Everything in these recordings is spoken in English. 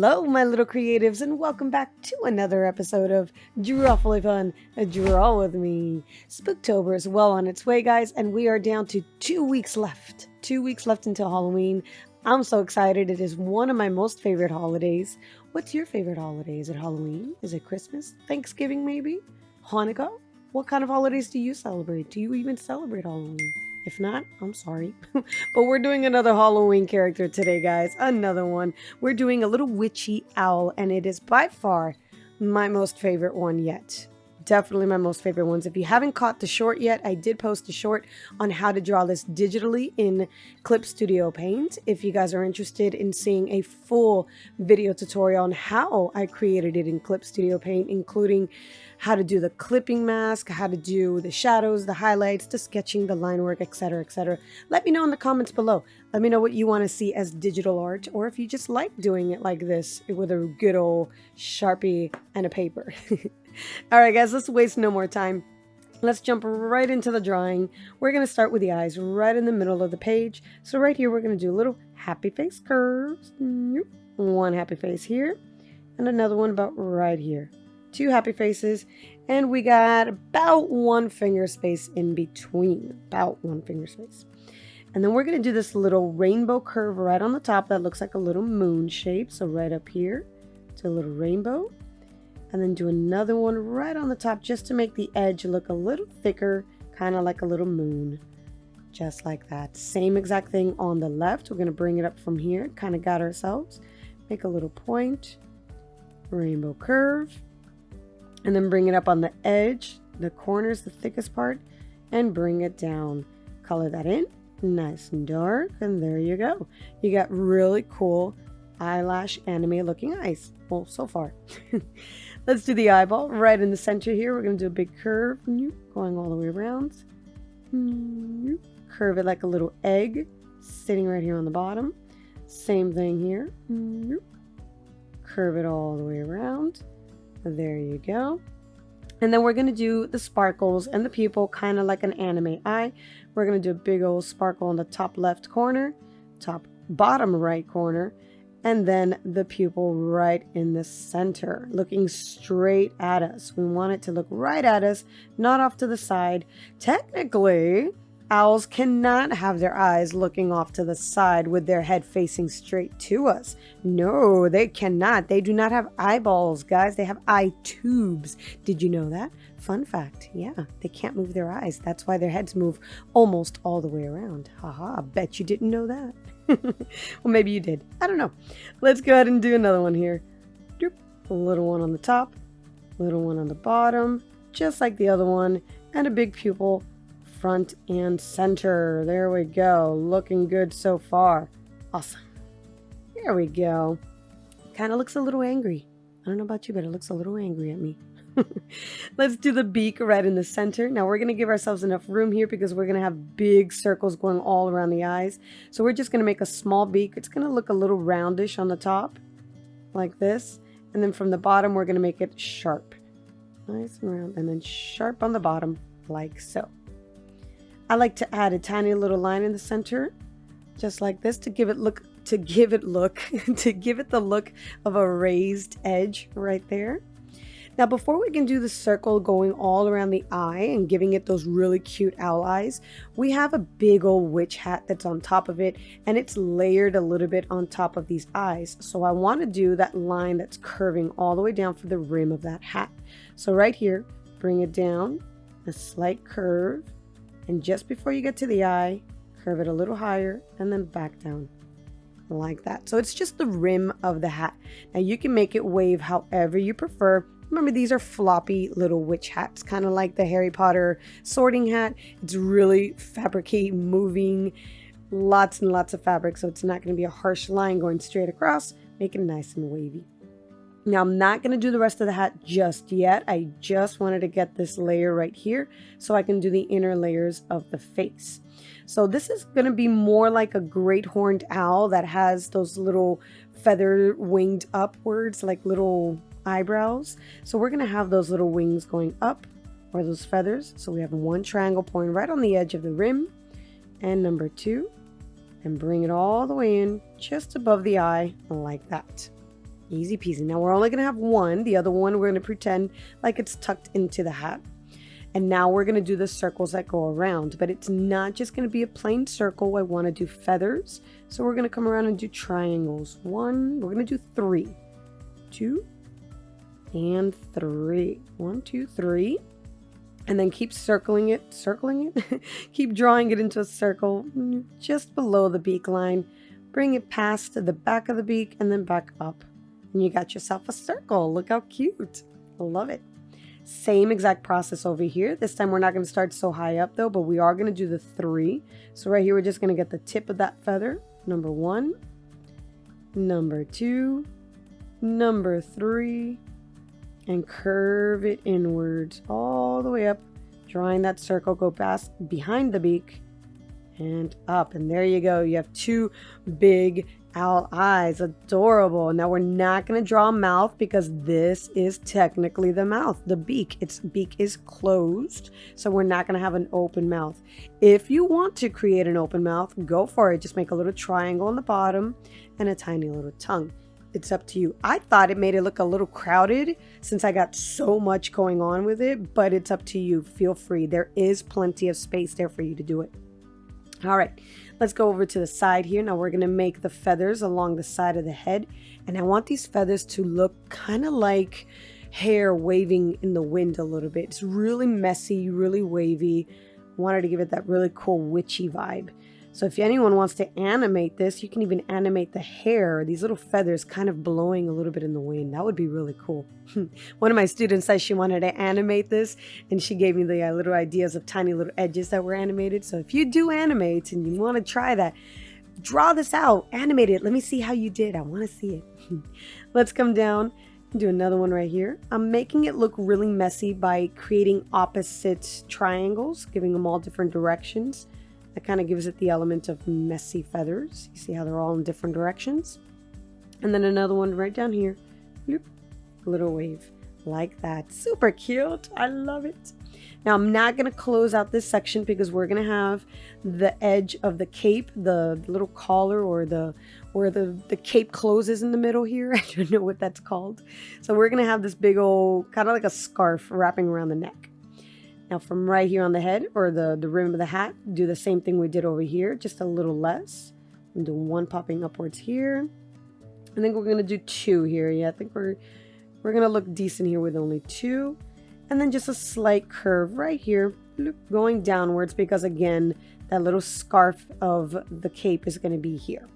Hello, my little creatives, and welcome back to another episode of Drawfully Fun, a Draw with me. Spooktober is well on its way, guys, and we are down to 2 weeks left. 2 weeks left until Halloween. I'm so excited. It is one of my most favorite holidays. What's your favorite holiday? Is it Halloween? Is it Christmas? Thanksgiving, maybe? Hanukkah? What kind of holidays do you celebrate? Do you even celebrate Halloween? If not, I'm sorry. But we're doing another Halloween character today, guys. Another one. We're doing a little witchy owl, and it is by far my most favorite one yet. Definitely my most favorite ones. If you haven't caught the short yet, I did post a short on how to draw this digitally in Clip Studio Paint. If you guys are interested in seeing a full video tutorial on how I created it in Clip Studio Paint, including how to do the clipping mask, how to do the shadows, the highlights, the sketching, the line work, etc., etc. Let me know in the comments below. Let me know what you want to see as digital art, or if you just like doing it like this with a good old Sharpie and a paper. All right, guys, let's waste no more time. Let's jump right into the drawing. We're going to start with the eyes right in the middle of the page. So right here, we're going to do little happy face curves. One happy face here, and another one about right here. Two happy faces, and we got about one finger space in between. About one finger space. And then we're going to do this little rainbow curve right on the top that looks like a little moon shape. So right up here, to a little rainbow. And then do another one right on the top just to make the edge look a little thicker, kind of like a little moon. Just like that. Same exact thing on the left. We're going to bring it up from here, kind of got ourselves. Make a little point, rainbow curve. And then bring it up on the edge, the corners, the thickest part, and bring it down. Color that in, nice and dark, and there you go. You got really cool eyelash anime looking eyes. Well, so far. Let's do the eyeball right in the center here. We're going to do a big curve, going all the way around. Curve it like a little egg, sitting right here on the bottom. Same thing here. Curve it all the way around. There you go. And then we're going to do the sparkles and the pupil kind of like an anime eye. We're going to do a big old sparkle on the top left corner, bottom right corner, and then the pupil right in the center, looking straight at us. We want it to look right at us, not off to the side. Technically, owls cannot have their eyes looking off to the side with their head facing straight to us. No, they cannot. They do not have eyeballs, guys. They have eye tubes. Did you know that? Fun fact. Yeah, they can't move their eyes. That's why their heads move almost all the way around. Haha, bet you didn't know that. Well, maybe you did. I don't know. Let's go ahead and do another one here. A little one on the top, little one on the bottom, just like the other one, and a big pupil front and center. There we go. Looking good so far. Awesome. There we go. Kind of looks a little angry. I don't know about you, but it looks a little angry at me. Let's do the beak right in the center. Now we're going to give ourselves enough room here because we're going to have big circles going all around the eyes. So we're just going to make a small beak. It's going to look a little roundish on the top, like this. And then from the bottom, we're going to make it sharp. Nice and round. And then sharp on the bottom, like so. I like to add a tiny little line in the center, just like this, to give it the look of a raised edge right there. Now, before we can do the circle going all around the eye and giving it those really cute owl eyes, we have a big old witch hat that's on top of it, and it's layered a little bit on top of these eyes. So I want to do that line that's curving all the way down for the rim of that hat. So right here, bring it down, a slight curve, and just before you get to the eye, curve it a little higher and then back down like that. So it's just the rim of the hat. Now you can make it wave however you prefer. Remember, these are floppy little witch hats, kind of like the Harry Potter sorting hat. It's really fabricy, moving, lots and lots of fabric, so it's not going to be a harsh line going straight across. Make it nice and wavy. Now, I'm not going to do the rest of the hat just yet. I just wanted to get this layer right here so I can do the inner layers of the face. So this is going to be more like a great horned owl that has those little feather winged upwards, like little eyebrows. So we're going to have those little wings going up, or those feathers. So we have one triangle point right on the edge of the rim, and number 2, and bring it all the way in just above the eye like that. Easy peasy. Now we're only going to have one. The other one, we're going to pretend like it's tucked into the hat. And now we're going to do the circles that go around. But it's not just going to be a plain circle. I want to do feathers. So we're going to come around and do triangles. One, we're going to do 3. 2 and 3. 1, 2, 3. And then keep circling it. Keep drawing it into a circle just below the beak line. Bring it past the back of the beak and then back up. And you got yourself a circle. Look how cute. I love it. Same exact process over here. This time we're not going to start so high up though, but we are going to do the 3. So right here we're just going to get the tip of that feather. Number 1, number 2, number 3, and curve it inwards all the way up, drawing that circle, go past behind the beak and up. And there you go. You have 2 big owl eyes. Adorable. Now we're not going to draw a mouth because this is technically the mouth, the beak. Its beak is closed, so we're not going to have an open mouth. If you want to create an open mouth, go for it. Just make a little triangle on the bottom and a tiny little tongue. It's up to you. I thought it made it look a little crowded since I got so much going on with it, but it's up to you. Feel free. There is plenty of space there for you to do it. All right, let's go over to the side here. Now we're going to make the feathers along the side of the head. And I want these feathers to look kind of like hair waving in the wind a little bit. It's really messy, really wavy. I wanted to give it that really cool witchy vibe. So if anyone wants to animate this, you can even animate the hair, these little feathers kind of blowing a little bit in the wind. That would be really cool. One of my students said she wanted to animate this, and she gave me the little ideas of tiny little edges that were animated. So if you do animate and you want to try that, draw this out, animate it. Let me see how you did. I want to see it. Let's come down and do another one right here. I'm making it look really messy by creating opposite triangles, giving them all different directions. That kind of gives it the element of messy feathers. You see how they're all in different directions? And then another one right down here. Bloop, little wave like that. Super cute. I love it. Now I'm not going to close out this section because we're going to have the edge of the cape, the little collar or where the cape closes in the middle here. I don't know what that's called. So we're going to have this big old, kind of like a scarf wrapping around the neck. Now from right here on the head or the rim of the hat, do the same thing we did over here, just a little less. And do 1 popping upwards here. I think we're going to do 2 here. Yeah, I think we're going to look decent here with only 2. And then just a slight curve right here, going downwards because again, that little scarf of the cape is going to be here.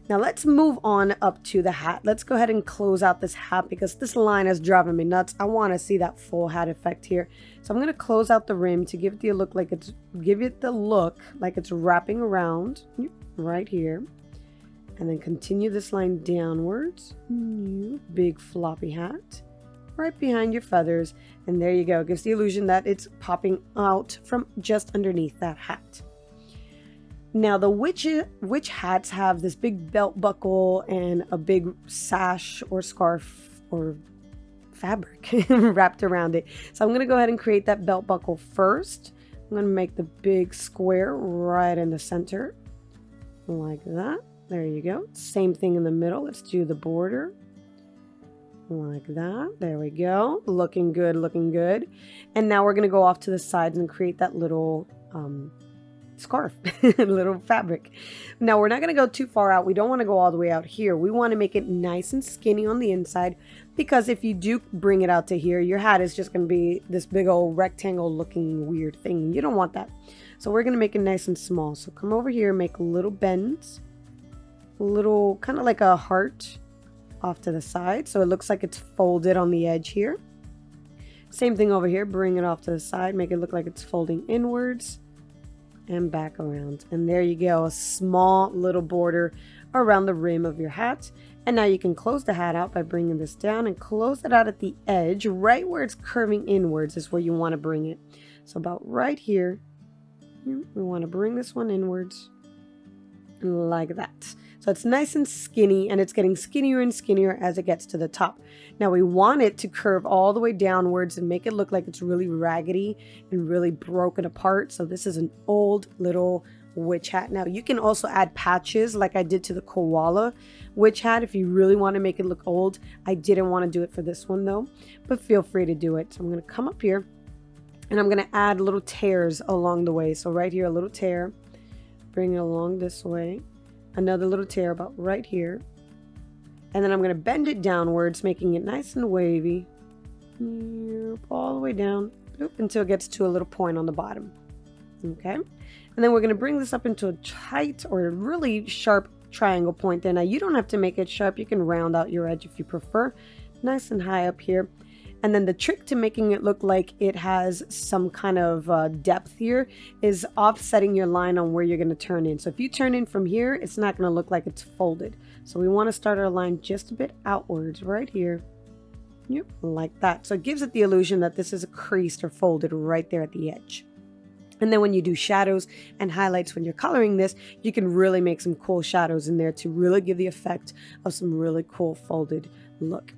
Now let's move on up to the hat. Let's go ahead and close out this hat because this line is driving me nuts. I want to see that full hat effect here. So I'm going to close out the rim to give it the look like it's wrapping around right here. And then continue this line downwards. Big floppy hat right behind your feathers. And there you go. It gives the illusion that it's popping out from just underneath that hat. Now the witch hats have this big belt buckle and a big sash or scarf or fabric wrapped around it. So I'm going to go ahead and create that belt buckle first. I'm going to make the big square right in the center like that. There you go. Same thing in the middle. Let's do the border like that. There we go. Looking good, looking good. And now we're going to go off to the sides and create that little scarf, little fabric. Now we're not going to go too far out. We don't want to go all the way out here. We want to make it nice and skinny on the inside because if you do bring it out to here, your hat is just going to be this big old rectangle looking weird thing. You don't want that. So we're going to make it nice and small. So come over here, make little bends, little kind of like a heart off to the side. So it looks like it's folded on the edge here. Same thing over here. Bring it off to the side. Make it look like it's folding inwards and back around. And there you go. A small little border around the rim of your hat. And now you can close the hat out by bringing this down and close it out at the edge. Right where it's curving inwards is where you want to bring it. So about right here, we want to bring this one inwards like that. So it's nice and skinny, and it's getting skinnier and skinnier as it gets to the top. Now we want it to curve all the way downwards and make it look like it's really raggedy and really broken apart. So this is an old little witch hat. Now you can also add patches like I did to the koala witch hat if you really want to make it look old. I didn't want to do it for this one though, but feel free to do it. So I'm going to come up here and I'm going to add little tears along the way. So right here, a little tear, bring it along this way, another little tear about right here, and then I'm going to bend it downwards, making it nice and wavy, all the way down until it gets to a little point on the bottom. Okay, and then we're going to bring this up into a tight or a really sharp triangle point there. Now you don't have to make it sharp, you can round out your edge if you prefer, nice and high up here. And then the trick to making it look like it has some kind of depth here is offsetting your line on where you're going to turn in. So if you turn in from here, it's not going to look like it's folded. So we want to start our line just a bit outwards right here. Yep, like that. So it gives it the illusion that this is creased or folded right there at the edge. And then when you do shadows and highlights when you're coloring this, you can really make some cool shadows in there to really give the effect of some really cool folded look.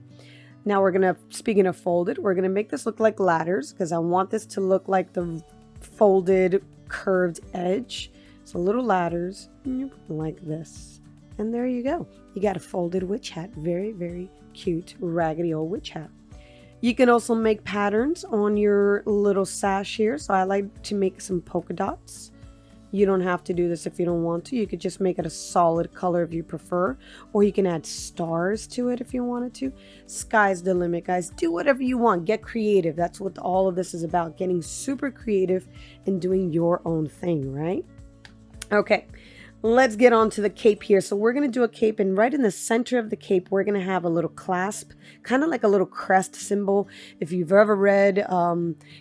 Now we're going to, speaking of folded, we're going to make this look like ladders because I want this to look like the folded curved edge. So little ladders like this. And there you go. You got a folded witch hat. Very, very cute, raggedy old witch hat. You can also make patterns on your little sash here. So I like to make some polka dots. You don't have to do this if you don't want to. You could just make it a solid color if you prefer, or you can add stars to it if you wanted to. Sky's the limit, guys. Do whatever you want. Get creative. That's what all of this is about, getting super creative and doing your own thing, right? Okay, let's get on to the cape here. So we're going to do a cape, and right in the center of the cape, we're going to have a little clasp, kind of like a little crest symbol. If you've ever read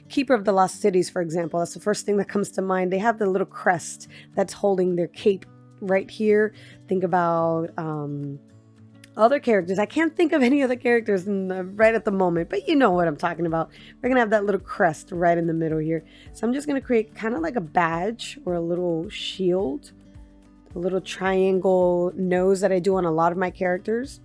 Keeper of the Lost Cities, for example, that's the first thing that comes to mind. They have the little crest that's holding their cape right here. Think about other characters. I can't think of any other characters right at the moment, but you know what I'm talking about. We're going to have that little crest right in the middle here. So I'm just going to create kind of like a badge or a little shield. A little triangle nose that I do on a lot of my characters.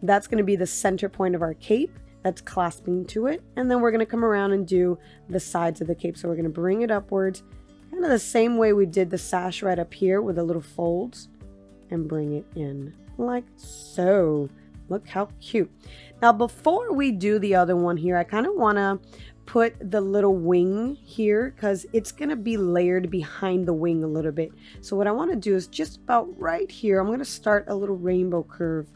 That's going to be the center point of our cape that's clasping to it. And then we're going to come around and do the sides of the cape. So we're going to bring it upwards, kind of the same way we did the sash right up here with the little folds, and bring it in like so. Look how cute. Now before we do the other one here, I kind of want to put the little wing here because it's going to be layered behind the wing a little bit. So what I want to do is just about right here, I'm going to start a little rainbow curve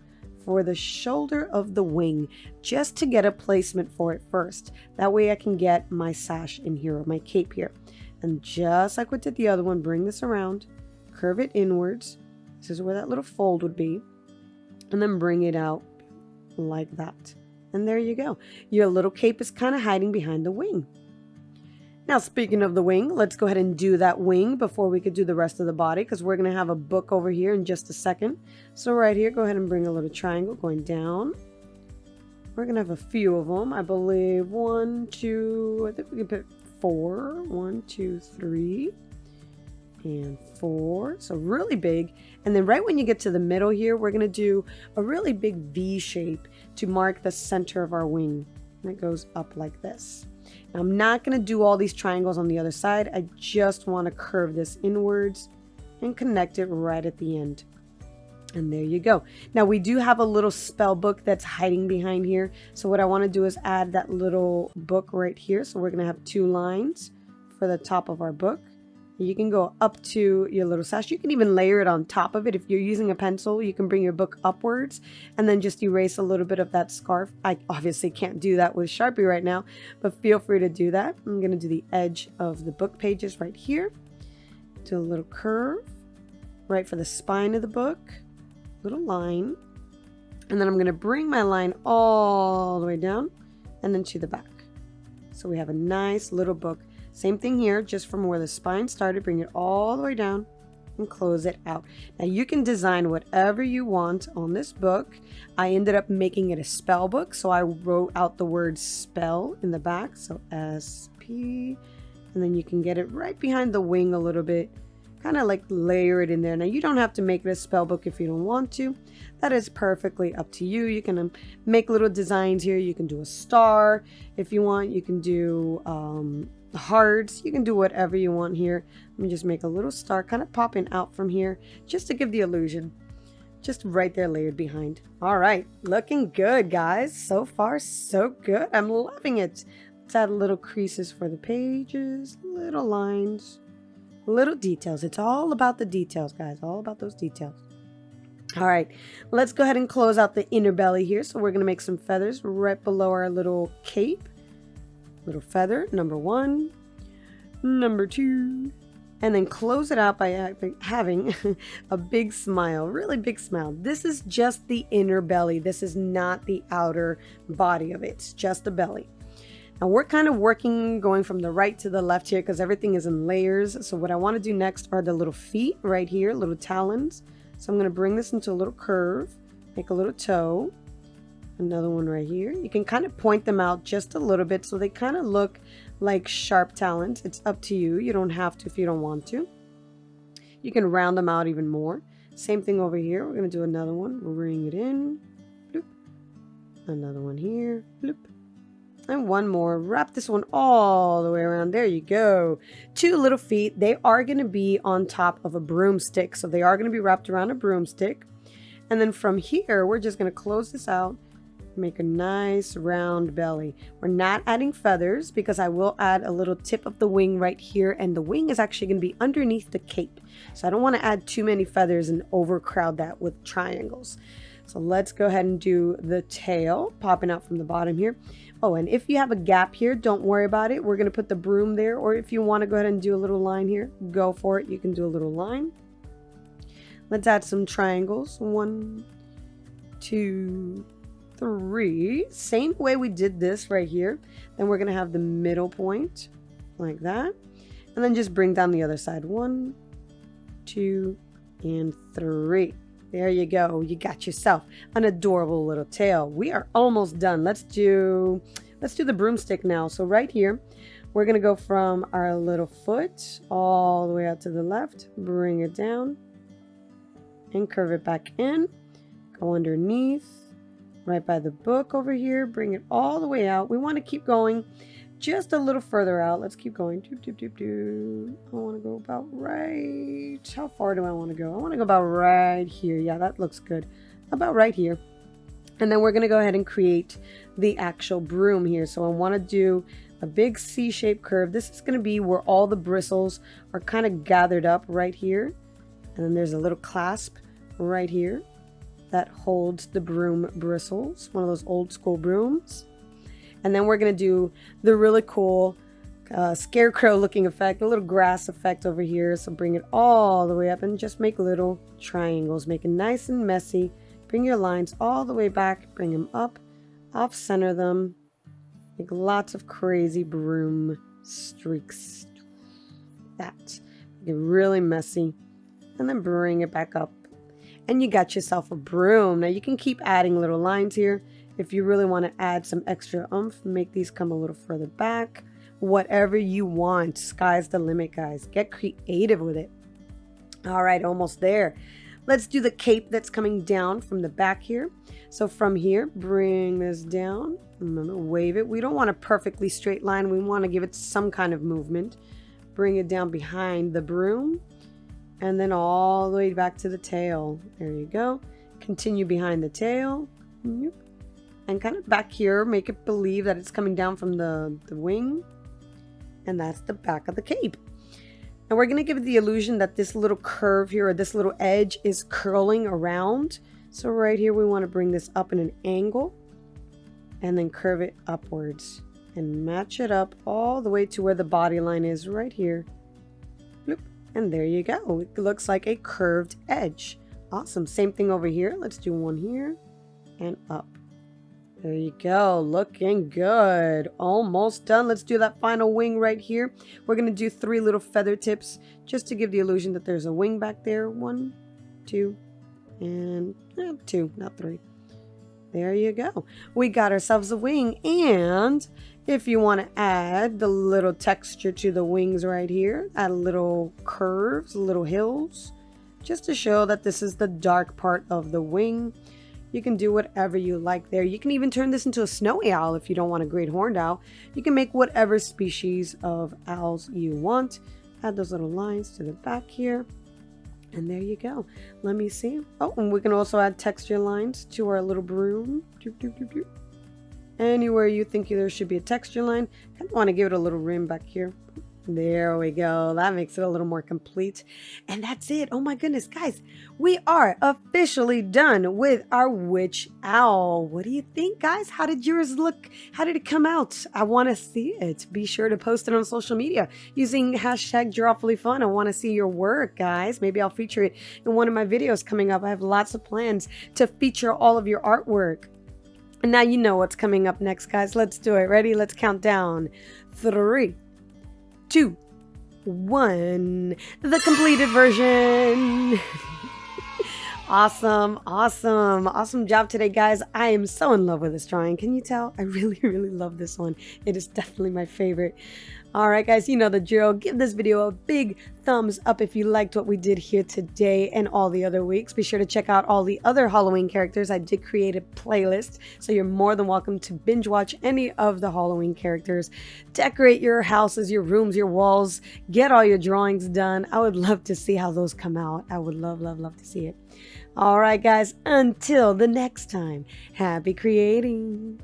for the shoulder of the wing just to get a placement for it first. That way I can get my sash in here or my cape here. And just like we did the other one, bring this around, curve it inwards. This is where that little fold would be. And then bring it out like that. And there you go. Your little cape is kind of hiding behind the wing. Now, speaking of the wing, let's go ahead and do that wing before we could do the rest of the body, because we're going to have a book over here in just a second. So right here, go ahead and bring a little triangle going down. We're going to have a few of them. I believe 1, 2, I think we can put 4. 1, 2, 3, and 4. So really big. And then right when you get to the middle here, we're going to do a really big V shape to mark the center of our wing. And it goes up like this. Now, I'm not going to do all these triangles on the other side. I just want to curve this inwards and connect it right at the end. And there you go. Now we do have a little spell book that's hiding behind here. So what I want to do is add that little book right here. So we're going to have 2 lines for the top of our book. You can go up to your little sash. You can even layer it on top of it. If you're using a pencil, you can bring your book upwards and then just erase a little bit of that scarf. I obviously can't do that with Sharpie right now, but feel free to do that. I'm going to do the edge of the book pages right here. Do a little curve right for the spine of the book. Little line. And then I'm going to bring my line all the way down and then to the back. So we have a nice little book. Same thing here, just from where the spine started, bring it all the way down and close it out. Now you can design whatever you want on this book. I ended up making it a spell book, so I wrote out the word spell in the back, so SP, and then you can get it right behind the wing a little bit, kind of like layer it in there. Now you don't have to make it a spell book if you don't want to. That is perfectly up to you. You can make little designs here. You can do a star if you want. You can do hearts. You can do whatever you want here. Let me just make a little star kind of popping out from here just to give the illusion. Just right there layered behind. All right, looking good, guys. So far, so good. I'm loving it. Let's add little creases for the pages, little lines, little details. It's all about the details, guys. All about those details. All right, let's go ahead and close out the inner belly here. So we're going to make some feathers right below our little cape. Little feather, number 1, number 2. And then close it out by having a big smile, really big smile. This is just the inner belly. This is not the outer body of it. It's just the belly. Now we're kind of working, going from the right to the left here because everything is in layers. So what I want to do next are the little feet right here, little talons. So I'm going to bring this into a little curve, make a little toe. Another one right here. You can kind of point them out just a little bit so they kind of look like sharp talons. It's up to you. You don't have to if you don't want to. You can round them out even more. Same thing over here. We're going to do another one. We'll bring it in. Bloop. Another one here. Bloop. And one more. Wrap this one all the way around. There you go. 2 little feet. They are going to be on top of a broomstick. So they are going to be wrapped around a broomstick. And then from here, we're just going to close this out. Make a nice round belly. We're not adding feathers because I will add a little tip of the wing right here, and the wing is actually going to be underneath the cape. So I don't want to add too many feathers and overcrowd that with triangles. So let's go ahead and do the tail popping out from the bottom here. Oh, and if you have a gap here, don't worry about it. We're going to put the broom there, or if you want to go ahead and do a little line here, go for it. You can do a little line. Let's add some triangles. 1, 2, 3. Same way we did this right here. Then we're going to have the middle point like that. And then just bring down the other side. 1, 2, and 3. There you go. You got yourself an adorable little tail. We are almost done. Let's do the broomstick now. So right here, we're going to go from our little foot all the way out to the left. Bring it down and curve it back in. Go underneath. Right by the book over here, bring it all the way out. We want to keep going just a little further out. Let's keep going. Doop, doop, doop, doop. I want to go about right. How far do I want to go? I want to go about right here. Yeah, that looks good. About right here. And then we're going to go ahead and create the actual broom here. So I want to do a big C-shaped curve. This is going to be where all the bristles are kind of gathered up right here. And then there's a little clasp right here that holds the broom bristles, one of those old school brooms. And then we're going to do the really cool scarecrow looking effect, a little grass effect over here. So bring it all the way up and just make little triangles. Make it nice and messy. Bring your lines all the way back, bring them up, off center them. Make lots of crazy broom streaks. That. Get really messy. And then bring it back up. And you got yourself a broom. Now you can keep adding little lines here. If you really want to add some extra oomph, make these come a little further back. Whatever you want. Sky's the limit, guys. Get creative with it. All right, almost there. Let's do the cape that's coming down from the back here. So from here, bring this down. Remember, wave it. We don't want a perfectly straight line. We want to give it some kind of movement. Bring it down behind the broom. And then all the way back to the tail. There you go. Continue behind the tail. And kind of back here, make it believe that it's coming down from the wing. And that's the back of the cape. And we're going to give it the illusion that this little curve here, or this little edge, is curling around. So right here, we want to bring this up in an angle. And then curve it upwards. And match it up all the way to where the body line is right here. Bloop. And there you go. It looks like a curved edge. Awesome. Same thing over here. Let's do one here and up. There you go. Looking good. Almost done. Let's do that final wing right here. We're going to do 3 little feather tips just to give the illusion that there's a wing back there. 1, 2, and 2, not 3. There you go. We got ourselves a wing. And if you want to add the little texture to the wings right here, add little curves, little hills, just to show that this is the dark part of the wing. You can do whatever you like there. You can even turn this into a snowy owl if you don't want a great horned owl. You can make whatever species of owls you want. Add those little lines to the back here. And there you go. Let me see. Oh, and we can also add texture lines to our little broom. Anywhere you think there should be a texture line. Kind of want to give it a little rim back here. There we go. That makes it a little more complete. And that's it. Oh my goodness, guys. We are officially done with our witch owl. What do you think, guys? How did yours look? How did it come out? I want to see it. Be sure to post it on social media using hashtag #GiraffeFullyFun. I want to see your work, guys. Maybe I'll feature it in one of my videos coming up. I have lots of plans to feature all of your artwork. And now you know what's coming up next, guys. Let's do it. Ready? Let's count down. 3, 2, 1. The completed version. Awesome job today, guys. I am so in love with this drawing. Can you tell? I really love this one. It is definitely my favorite. All right, guys, you know the drill. Give this video a big thumbs up if you liked what we did here today and all the other weeks. Be sure to check out all the other Halloween characters. I did create a playlist, so you're more than welcome to binge watch any of the Halloween characters. Decorate your houses, your rooms, your walls. Get all your drawings done. I would love to see how those come out. I would love to see it. All right, guys, until the next time, happy creating.